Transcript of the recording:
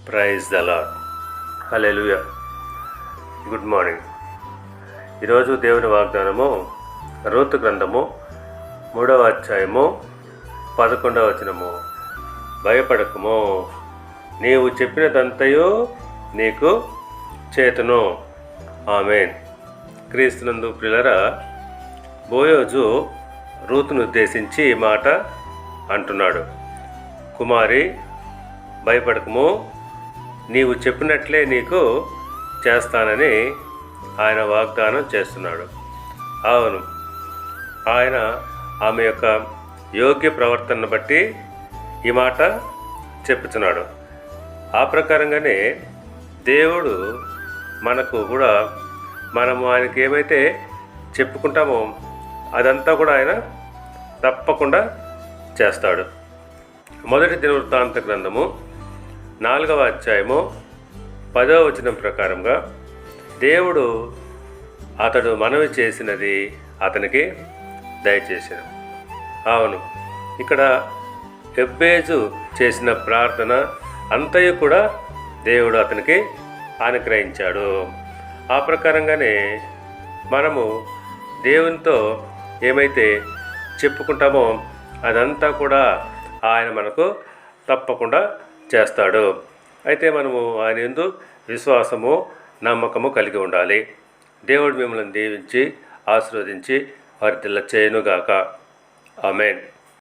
Praise the Lord. Hallelujah. Good morning. ఈరోజు దేవుని వాగ్దానము రూతు గ్రంథము 3వ అధ్యాయము 11వ వచనము. భయపడకుము, నీవు చెప్పినదంతయు నీకు చేతును. ఆమేన్. క్రీస్తునందు ప్రియులారా, బోయోజు రూతును ఉద్దేశించి ఈ మాట అంటున్నాడు. కుమారి, భయపడకము, నీవు చెప్పినట్లే నీకు చేస్తానని ఆయన వాగ్దానం చేస్తున్నాడు. అవును, ఆయన ఆమె యొక్క యోగ్య ప్రవర్తనను బట్టి ఈ మాట చెప్పుచున్నాడు. ఆ ప్రకారంగానే దేవుడు మనకు కూడా మనము ఆయనకి ఏమైతే చెప్పుకుంటామో అదంతా కూడా ఆయన తప్పకుండా చేస్తాడు. మొదటి దినవృత్తాంత గ్రంథము 4వ అధ్యాయము 10వ వచనం ప్రకారంగా దేవుడు అతడు మనవి చేసినది అతనికి దయచేసిన. అవును, ఇక్కడ ఎబ్బేజు చేసిన ప్రార్థన అంతయు కూడా దేవుడు అతనికి అనుగ్రహించాడు. ఆ ప్రకారంగానే మనము దేవునితో ఏమైతే చెప్పుకుంటామో అదంతా కూడా ఆయన మనకు తప్పకుండా చేస్తాడు. అయితే మనము ఆయన యందు విశ్వాసము, నమ్మకము కలిగి ఉండాలి. దేవుడు మిమ్మల్ని దీవించి ఆశీర్వదించి వర్ధిల్ల చేయునుగాక. ఆమేన్.